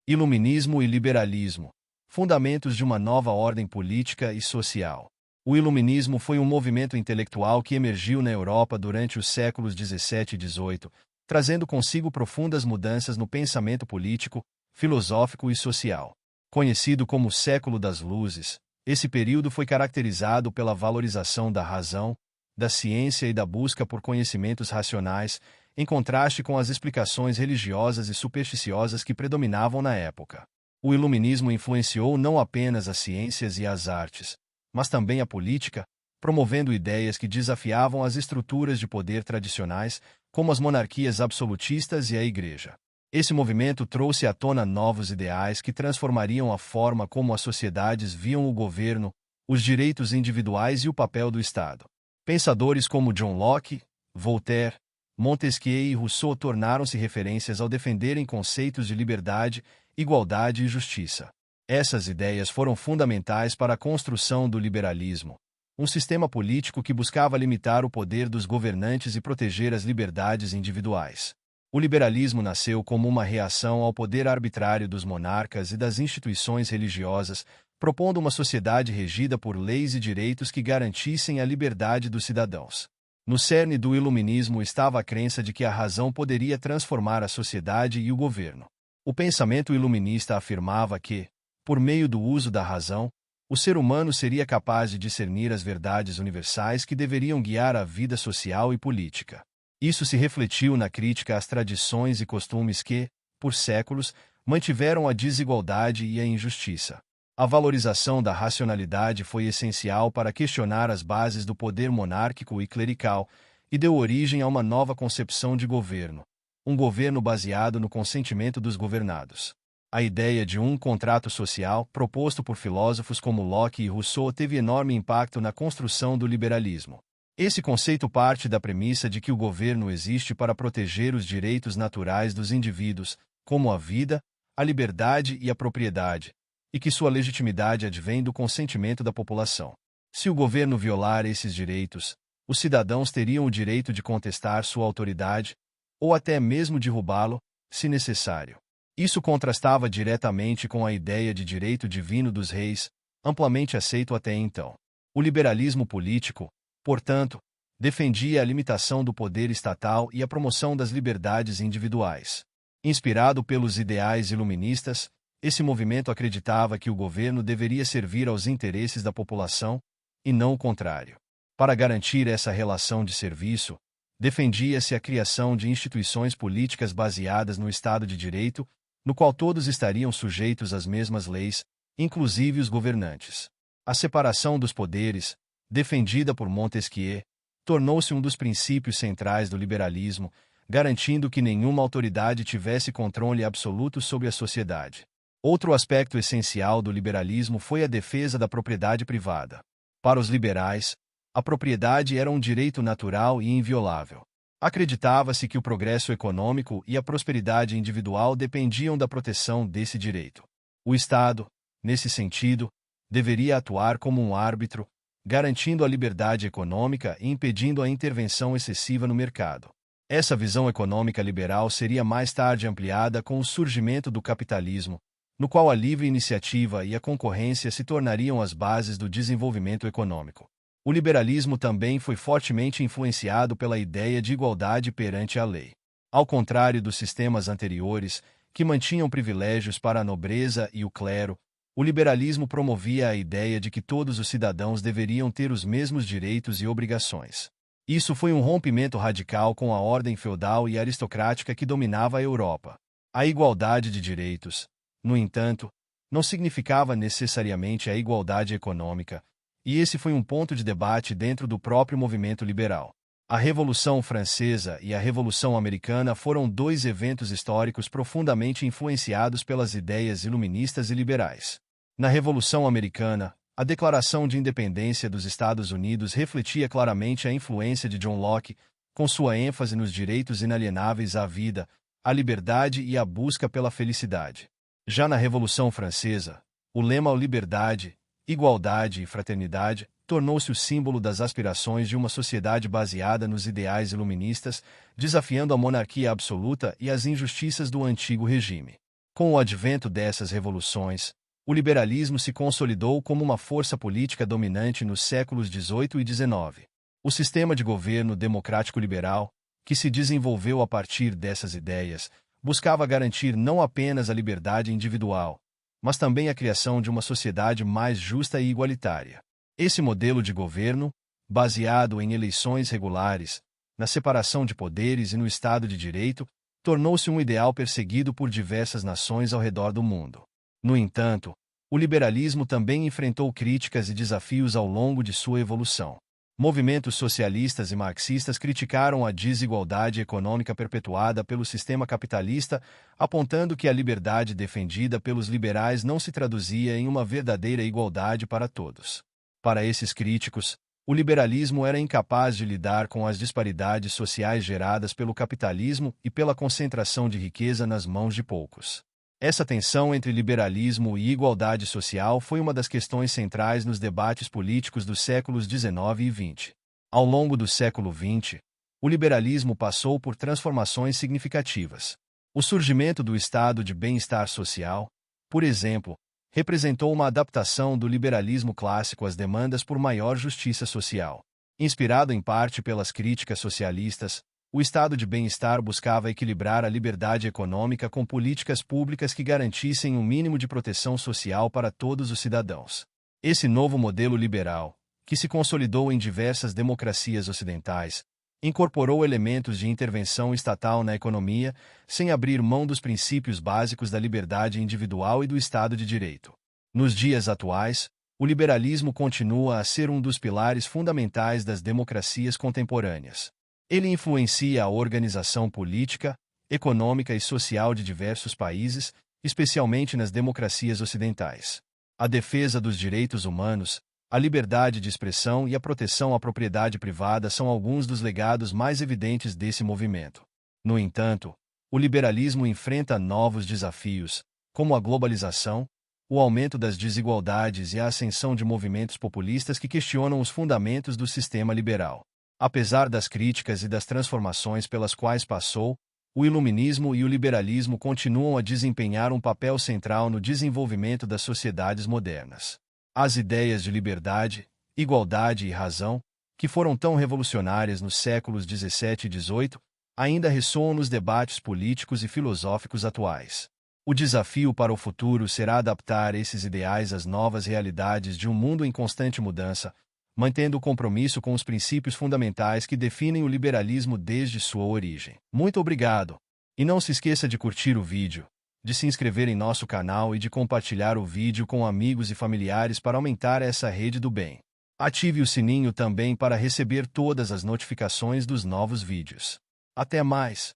Iluminismo e liberalismo. Fundamentos de uma nova ordem política e social. O Iluminismo foi um movimento intelectual que emergiu na Europa durante os séculos XVII e XVIII, trazendo consigo profundas mudanças no pensamento político, filosófico e social. Conhecido como o Século das Luzes, esse período foi caracterizado pela valorização da razão, da ciência e da busca por conhecimentos racionais, em contraste com as explicações religiosas e supersticiosas que predominavam na época. O Iluminismo influenciou não apenas as ciências e as artes, mas também a política, promovendo ideias que desafiavam as estruturas de poder tradicionais, como as monarquias absolutistas e a Igreja. Esse movimento trouxe à tona novos ideais que transformariam a forma como as sociedades viam o governo, os direitos individuais e o papel do Estado. Pensadores como John Locke, Voltaire, Montesquieu e Rousseau tornaram-se referências ao defenderem conceitos de liberdade, igualdade e justiça. Essas ideias foram fundamentais para a construção do liberalismo, um sistema político que buscava limitar o poder dos governantes e proteger as liberdades individuais. O liberalismo nasceu como uma reação ao poder arbitrário dos monarcas e das instituições religiosas, propondo uma sociedade regida por leis e direitos que garantissem a liberdade dos cidadãos. No cerne do iluminismo estava a crença de que a razão poderia transformar a sociedade e o governo. O pensamento iluminista afirmava que, por meio do uso da razão, o ser humano seria capaz de discernir as verdades universais que deveriam guiar a vida social e política. Isso se refletiu na crítica às tradições e costumes que, por séculos, mantiveram a desigualdade e a injustiça. A valorização da racionalidade foi essencial para questionar as bases do poder monárquico e clerical, e deu origem a uma nova concepção de governo, um governo baseado no consentimento dos governados. A ideia de um contrato social, proposto por filósofos como Locke e Rousseau, teve enorme impacto na construção do liberalismo. Esse conceito parte da premissa de que o governo existe para proteger os direitos naturais dos indivíduos, como a vida, a liberdade e a propriedade, e que sua legitimidade advém do consentimento da população. Se o governo violar esses direitos, os cidadãos teriam o direito de contestar sua autoridade, ou até mesmo derrubá-lo, se necessário. Isso contrastava diretamente com a ideia de direito divino dos reis, amplamente aceito até então. O liberalismo político, portanto, defendia a limitação do poder estatal e a promoção das liberdades individuais. Inspirado pelos ideais iluministas, esse movimento acreditava que o governo deveria servir aos interesses da população, e não o contrário. Para garantir essa relação de serviço, defendia-se a criação de instituições políticas baseadas no Estado de Direito, no qual todos estariam sujeitos às mesmas leis, inclusive os governantes. A separação dos poderes, defendida por Montesquieu, tornou-se um dos princípios centrais do liberalismo, garantindo que nenhuma autoridade tivesse controle absoluto sobre a sociedade. Outro aspecto essencial do liberalismo foi a defesa da propriedade privada. Para os liberais, a propriedade era um direito natural e inviolável. Acreditava-se que o progresso econômico e a prosperidade individual dependiam da proteção desse direito. O Estado, nesse sentido, deveria atuar como um árbitro, garantindo a liberdade econômica e impedindo a intervenção excessiva no mercado. Essa visão econômica liberal seria mais tarde ampliada com o surgimento do capitalismo, no qual a livre iniciativa e a concorrência se tornariam as bases do desenvolvimento econômico. O liberalismo também foi fortemente influenciado pela ideia de igualdade perante a lei. Ao contrário dos sistemas anteriores, que mantinham privilégios para a nobreza e o clero, o liberalismo promovia a ideia de que todos os cidadãos deveriam ter os mesmos direitos e obrigações. Isso foi um rompimento radical com a ordem feudal e aristocrática que dominava a Europa. A igualdade de direitos, no entanto, não significava necessariamente a igualdade econômica, e esse foi um ponto de debate dentro do próprio movimento liberal. A Revolução Francesa e a Revolução Americana foram dois eventos históricos profundamente influenciados pelas ideias iluministas e liberais. Na Revolução Americana, a Declaração de Independência dos Estados Unidos refletia claramente a influência de John Locke, com sua ênfase nos direitos inalienáveis à vida, à liberdade e à busca pela felicidade. Já na Revolução Francesa, o lema liberdade, igualdade e fraternidade tornou-se o símbolo das aspirações de uma sociedade baseada nos ideais iluministas, desafiando a monarquia absoluta e as injustiças do antigo regime. Com o advento dessas revoluções, o liberalismo se consolidou como uma força política dominante nos séculos XVIII e XIX. O sistema de governo democrático-liberal, que se desenvolveu a partir dessas ideias, buscava garantir não apenas a liberdade individual, mas também a criação de uma sociedade mais justa e igualitária. Esse modelo de governo, baseado em eleições regulares, na separação de poderes e no Estado de Direito, tornou-se um ideal perseguido por diversas nações ao redor do mundo. No entanto, o liberalismo também enfrentou críticas e desafios ao longo de sua evolução. Movimentos socialistas e marxistas criticaram a desigualdade econômica perpetuada pelo sistema capitalista, apontando que a liberdade defendida pelos liberais não se traduzia em uma verdadeira igualdade para todos. Para esses críticos, o liberalismo era incapaz de lidar com as disparidades sociais geradas pelo capitalismo e pela concentração de riqueza nas mãos de poucos. Essa tensão entre liberalismo e igualdade social foi uma das questões centrais nos debates políticos dos séculos XIX e XX. Ao longo do século XX, o liberalismo passou por transformações significativas. O surgimento do estado de bem-estar social, por exemplo, representou uma adaptação do liberalismo clássico às demandas por maior justiça social. Inspirado em parte pelas críticas socialistas, o estado de bem-estar buscava equilibrar a liberdade econômica com políticas públicas que garantissem um mínimo de proteção social para todos os cidadãos. Esse novo modelo liberal, que se consolidou em diversas democracias ocidentais, incorporou elementos de intervenção estatal na economia, sem abrir mão dos princípios básicos da liberdade individual e do Estado de Direito. Nos dias atuais, o liberalismo continua a ser um dos pilares fundamentais das democracias contemporâneas. Ele influencia a organização política, econômica e social de diversos países, especialmente nas democracias ocidentais. A defesa dos direitos humanos, a liberdade de expressão e a proteção à propriedade privada são alguns dos legados mais evidentes desse movimento. No entanto, o liberalismo enfrenta novos desafios, como a globalização, o aumento das desigualdades e a ascensão de movimentos populistas que questionam os fundamentos do sistema liberal. Apesar das críticas e das transformações pelas quais passou, o iluminismo e o liberalismo continuam a desempenhar um papel central no desenvolvimento das sociedades modernas. As ideias de liberdade, igualdade e razão, que foram tão revolucionárias nos séculos XVII e XVIII, ainda ressoam nos debates políticos e filosóficos atuais. O desafio para o futuro será adaptar esses ideais às novas realidades de um mundo em constante mudança, mantendo o compromisso com os princípios fundamentais que definem o liberalismo desde sua origem. Muito obrigado! E não se esqueça de curtir o vídeo, de se inscrever em nosso canal e de compartilhar o vídeo com amigos e familiares para aumentar essa rede do bem. Ative o sininho também para receber todas as notificações dos novos vídeos. Até mais!